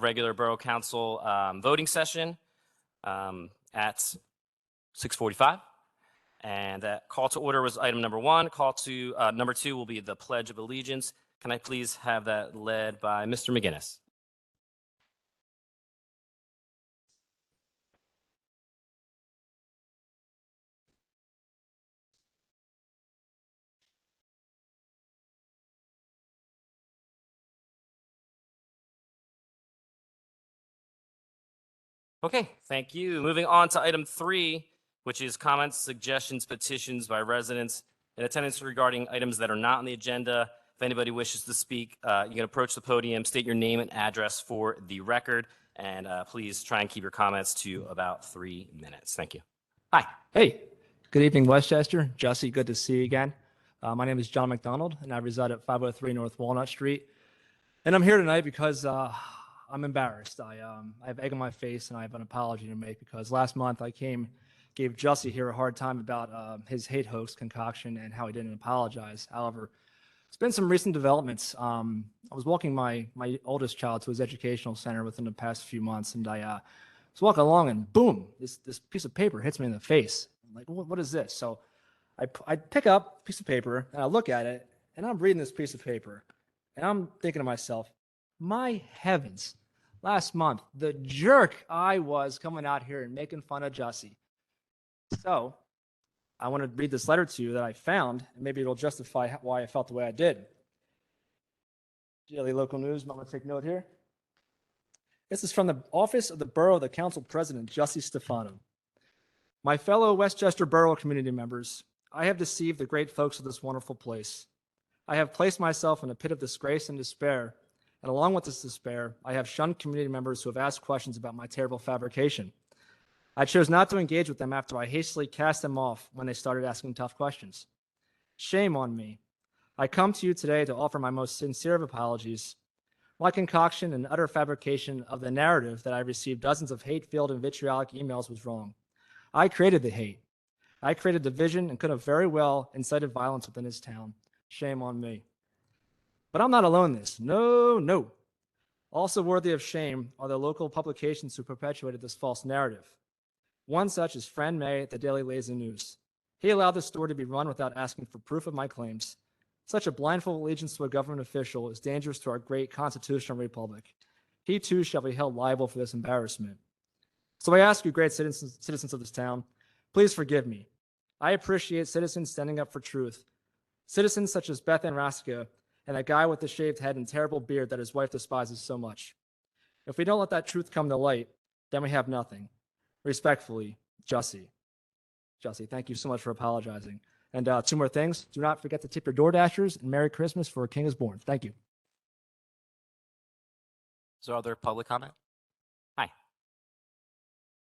regular Borough Council voting session at 6:45. And that call to order was item number 1. Call to number 2 will be the Pledge of Allegiance. Can I please have that led by Mr. McGinnis? Okay, thank you. Moving on to item 3, which is comments, suggestions, petitions by residents in attendance regarding items that are not on the agenda. If anybody wishes to speak, you can approach the podium, state your name and address for the record, and please try and keep your comments to about 3 minutes. Thank you. Hi. Hey, good evening, Westchester. Jesse, good to see you again. My name is John McDonald, and I reside at 503 North Walnut Street. And I'm here tonight because I'm embarrassed. I have egg on my face, and I have an apology to make because last month I gave Jesse here a hard time about his hate hoax concoction and how he didn't apologize. However, it's been some recent developments. I was walking my oldest child to his educational center within the past few months, and I was walking along, and boom, this piece of paper hits me in the face. I'm like, what is this? So I pick up a piece of paper, and I look at it, and I'm reading this piece of paper, and I'm thinking to myself, my heavens, last month, the jerk I was coming out here and making fun of Jesse. So I want to read this letter to you that I found, and maybe it'll justify why I felt the way I did. Daily local news, I'm going to take note here. This is from the office of the Borough of the Council President, Jesse Stefano. My fellow Westchester Borough community members, I have deceived the great folks of this wonderful place. I have placed myself in a pit of disgrace and despair, and along with this despair, I have shunned community members who have asked questions about my terrible fabrication. I chose not to engage with them after I hastily cast them off when they started asking tough questions. Shame on me. I come to you today to offer my most sincere of apologies. My concoction and utter fabrication of the narrative that I received dozens of hate-filled and vitriolic emails was wrong. I created the hate. I created division and could have very well incited violence within this town. Shame on me. But I'm not alone in this. No. Also worthy of shame are the local publications who perpetuated this false narrative. One such is Friend May at the Daily Lazy News. He allowed the story to be run without asking for proof of my claims. Such a blindfold allegiance to a government official is dangerous to our great constitutional republic. He too shall be held liable for this embarrassment. So I ask you, great citizens of this town, please forgive me. I appreciate citizens standing up for truth. Citizens such as Beth Ann Raska and that guy with the shaved head and terrible beard that his wife despises so much. If we don't let that truth come to light, then we have nothing. Respectfully, Jesse. Jesse, thank you so much for apologizing. And 2 more things. Do not forget to tip your Door Dashers, and Merry Christmas for a King is Born. Thank you. Is there other public comment? Hi.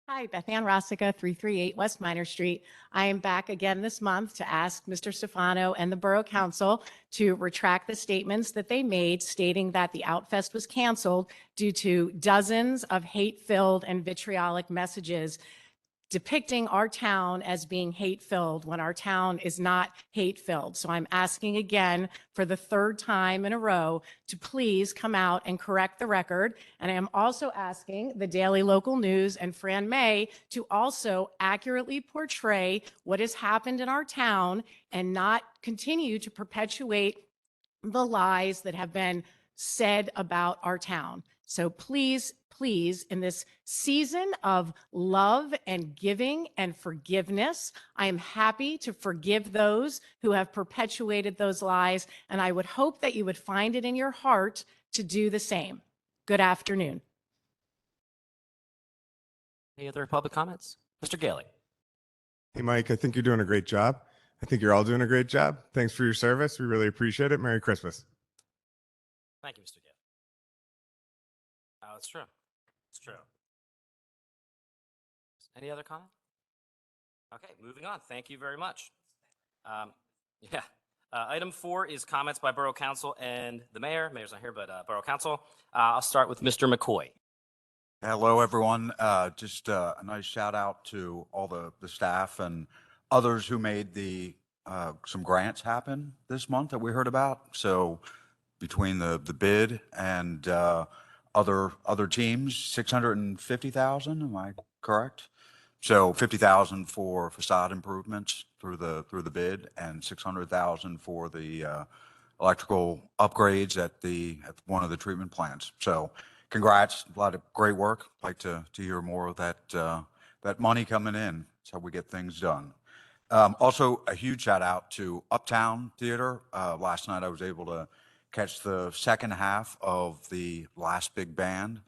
Hi, Beth Ann Rossica, 338 West Minor Street. I am back again this month to ask Mr. Stefano and the Borough Council to retract the statements that they made stating that the Outfest was canceled due to dozens of hate-filled and vitriolic messages depicting our town as being hate-filled when our town is not hate-filled. So I'm asking again for the 3rd time in a row to please come out and correct the record. And I am also asking the Daily Local News and Fran May to also accurately portray what has happened in our town and not continue to perpetuate the lies that have been said about our town. So please, in this season of love and giving and forgiveness, I am happy to forgive those who have perpetuated those lies, and I would hope that you would find it in your heart to do the same. Good afternoon. Any other public comments? Mr. Gailey. Hey, Mike, I think you're doing a great job. I think you're all doing a great job. Thanks for your service. We really appreciate it. Merry Christmas. Thank you, Mr. Gailey. It's true. It's true. Any other comment? Okay, moving on. Thank you very much. Item 4 is comments by Borough Council and the Mayor. Mayor's not here, but Borough Council. I'll start with Mr. McCoy. Hello, everyone. Just a nice shout out to all the staff and others who made some grants happen this month that we heard about. So between the bid and other teams, 650,000, am I correct? So 50,000 for facade improvements through the bid and 600,000 for the electrical upgrades at one of the treatment plants. So congrats, a lot of great work. Like to hear more of that money coming in. That's how we get things done. Also, a huge shout out to Uptown Theater. Last night I was able to catch the second half of the Last Big Band.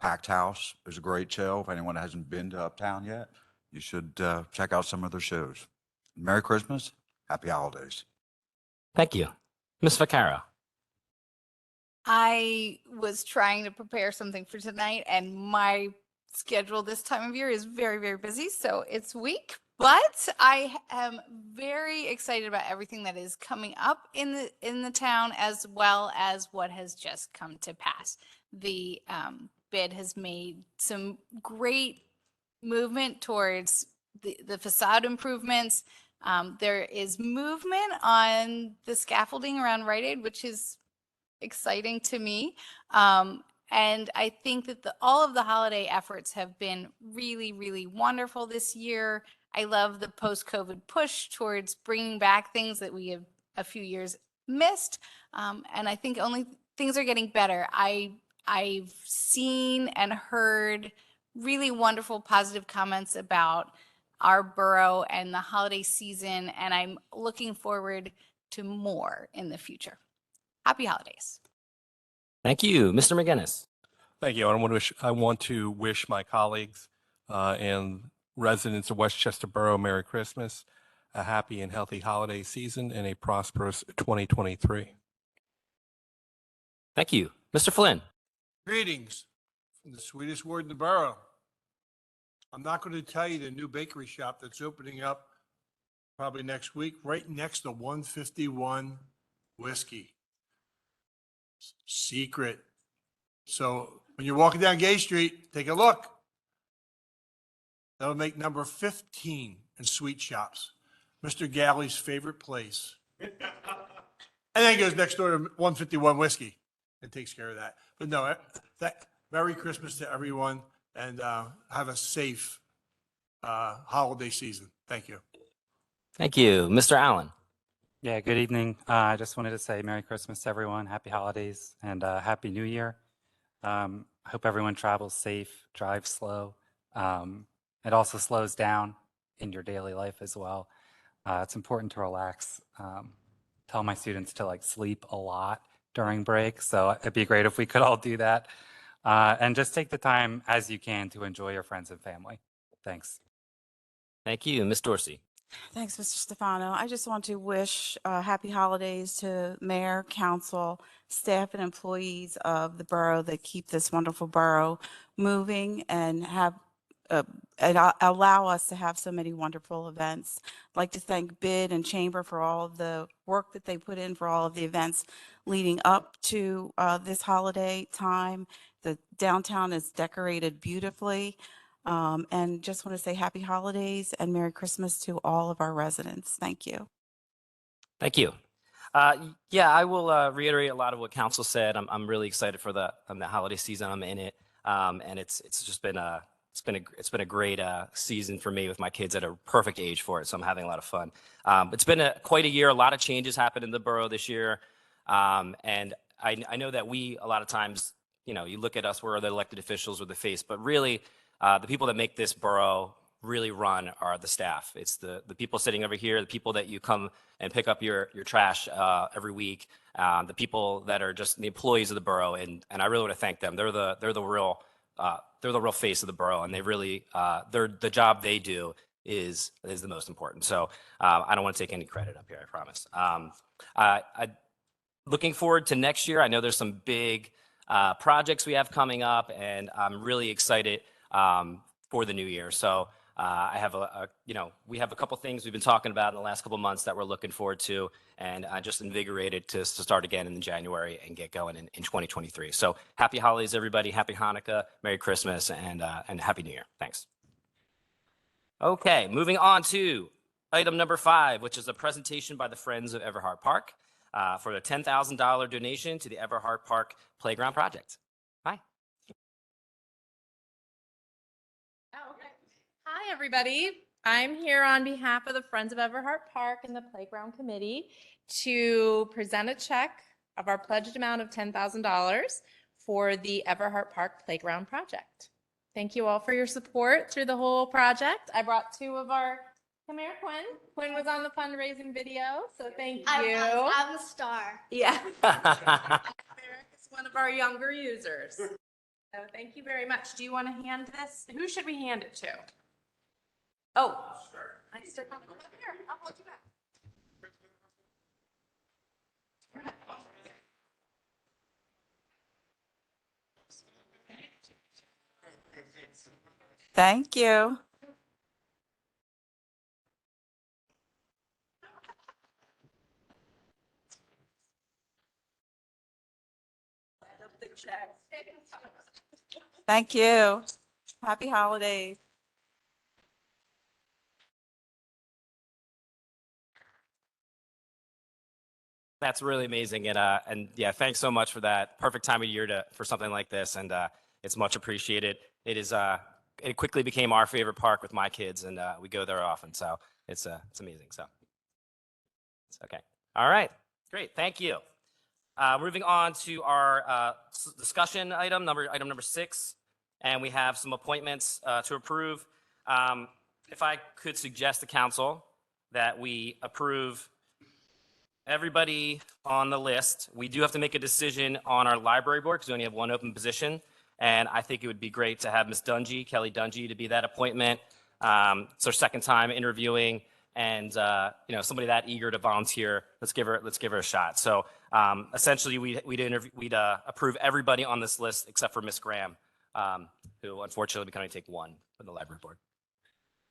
Packed house. It was a great show. If anyone hasn't been to Uptown yet, you should check out some of their shows. Merry Christmas. Happy holidays. Thank you. Ms. Vaccaro. I was trying to prepare something for tonight, and my schedule this time of year is very, very busy, so it's weak. But I am very excited about everything that is coming up in the town, as well as what has just come to pass. The bid has made some great movement towards the facade improvements. There is movement on the scaffolding around Rite Aid, which is exciting to me. And I think that all of the holiday efforts have been really, really wonderful this year. I love the post-COVID push towards bringing back things that we have a few years missed. And I think only things are getting better. I've seen and heard really wonderful positive comments about our borough and the holiday season, and I'm looking forward to more in the future. Happy holidays. Thank you. Mr. McGinnis. Thank you. I want to wish my colleagues and residents of Westchester Borough Merry Christmas, a happy and healthy holiday season, and a prosperous 2023. Thank you. Mr. Flynn. Greetings from the sweetest word in the borough. I'm not going to tell you the new bakery shop that's opening up probably next week, right next to 151 Whiskey. Secret. So when you're walking down Gay Street, take a look. That'll make number 15 in sweet shops. Mr. Galley's favorite place. And then goes next door to 151 Whiskey and takes care of that. But no, Merry Christmas to everyone, and have a safe holiday season. Thank you. Thank you. Mr. Allen. Yeah, good evening. I just wanted to say Merry Christmas to everyone, Happy Holidays, and Happy New Year. I hope everyone travels safe, drives slow. It also slows down in your daily life as well. It's important to relax. Tell my students to sleep a lot during break, so it'd be great if we could all do that. And just take the time as you can to enjoy your friends and family. Thanks. Thank you. Ms. Dorsey. Thanks, Mr. Stefano. I just want to wish happy holidays to mayor, council, staff, and employees of the borough that keep this wonderful borough moving and allow us to have so many wonderful events. I'd like to thank BID and Chamber for all of the work that they put in for all of the events leading up to this holiday time. The downtown is decorated beautifully. And just want to say happy holidays and Merry Christmas to all of our residents. Thank you. Thank you. Yeah, I will reiterate a lot of what council said. I'm really excited for the holiday season. I'm in it, and it's just been a great season for me with my kids at a perfect age for it. So I'm having a lot of fun. It's been quite a year. A lot of changes happened in the borough this year, and I know that we a lot of times, you look at us, we're the elected officials with the face, but really. The people that make this borough really run are the staff. It's the people sitting over here, the people that you come and pick up your trash every week, the people that are just the employees of the borough, and I really want to thank them. They're the real face of the borough, and they really the job they do is the most important. So I don't want to take any credit up here, I promise. I looking forward to next year. I know there's some big projects we have coming up, and I'm really excited. For the new year. So I have we have a couple things we've been talking about in the last couple months that we're looking forward to, and I just invigorated to start again in January and get going in 2023. So happy holidays, everybody. Happy Hanukkah, Merry Christmas, and Happy New Year. Thanks. Okay, moving on to item number 5, which is a presentation by the Friends of Everhart Park for a $10,000 donation to the Everhart Park Playground Project. Hi. Hi, everybody. I'm here on behalf of the Friends of Everhart Park and the Playground Committee to present a check of our pledged amount of $10,000 for the Everhart Park Playground project. Thank you all for your support through the whole project. I brought two of our, come here, Quinn. Quinn was on the fundraising video, so thank you. I'm a star. Yeah. Eric is one of our younger users. So thank you very much. Do you want to hand this? Who should we hand it to? Oh, sure. I still have it over here. I'll hold you back. Thank you. Thank you. Happy holidays. That's really amazing. And yeah, thanks so much for that. Perfect time of year for something like this. And it's much appreciated. It quickly became our favorite park with my kids, and we go there often. So it's amazing. So it's okay. All right. Great. Thank you. Moving on to our discussion item number 6. And we have some appointments to approve. If I could suggest to council that we approve everybody on the list. We do have to make a decision on our library board because we only have one open position. And I think it would be great to have Ms. Dungy, Kelly Dungy, to be that appointment. It's our second time interviewing, and somebody that eager to volunteer. Let's give her a shot. So essentially, we'd approve everybody on this list except for Ms. Graham, who unfortunately we can only take one from the library board.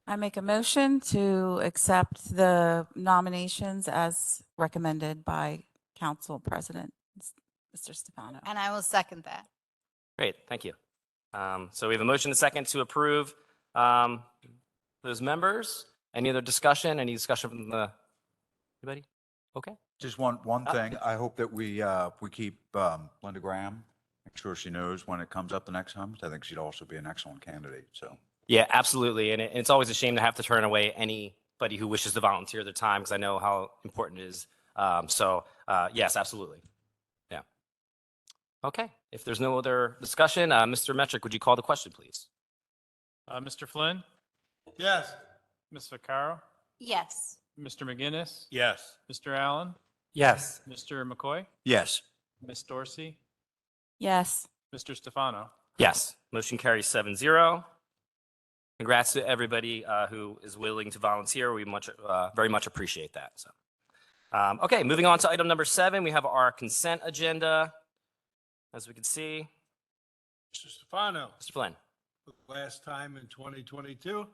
I make a motion to accept the nominations as recommended by Council President, Mr. Stefano. And I will second that. Great, thank you. So we have a motion and a second to approve those members. Any other discussion? Any discussion from anybody? Okay. Just one thing. I hope that we keep Linda Graham. Make sure she knows when it comes up the next time. I think she'd also be an excellent candidate. So. Yeah, absolutely. And it's always a shame to have to turn away anybody who wishes to volunteer their time because I know how important it is. Yes, absolutely. Yeah. Okay. If there's no other discussion, Mr. Metric, would you call the question, please? Mr. Flynn, Yes. Ms. Vaccaro, Yes. Mr. McGinnis, Yes. Mr. Allen, Yes. Mr. McCoy, Yes. Ms. Dorsey, Yes. Mr. Stefano. Yes. Motion carries 7-0. Congrats to everybody who is willing to volunteer. We very much appreciate that. So, okay, moving on to item number 7, we have our consent agenda. As we can see, Mr. Stefano, Mr. Flynn. for the last time in 2022,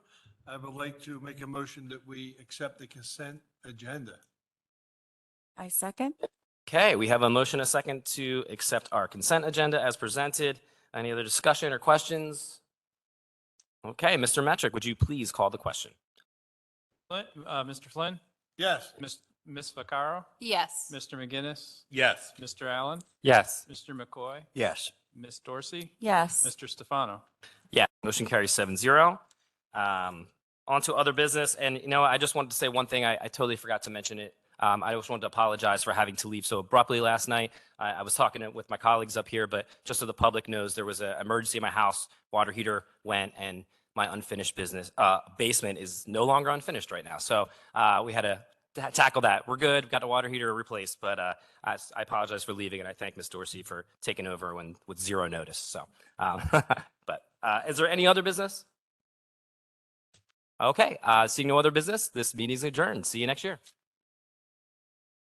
I would like to make a motion that we accept the consent agenda. I second. Okay, we have a motion, a second to accept our consent agenda as presented. Any other discussion or questions? Okay, Mr. Metric, would you please call the question? Mr. Flynn, Yes. Ms. Vaccaro, Yes. Mr. McGinnis, Yes. Mr. Allen, Yes. Mr. McCoy, Yes. Ms. Dorsey, Yes. Mr. Stefano. Yeah, motion carries 7-0. On to other business. And, I just wanted to say one thing. I totally forgot to mention it. I just wanted to apologize for having to leave so abruptly last night. I was talking with my colleagues up here, but just so the public knows, there was an emergency in my house. Water heater went, and my unfinished basement is no longer unfinished right now. So we had to tackle that. We're good. Got the water heater replaced, but I apologize for leaving, and I thank Ms. Dorsey for taking over with zero notice. So, but is there any other business? Okay, seeing no other business, this meeting is adjourned. See you next year.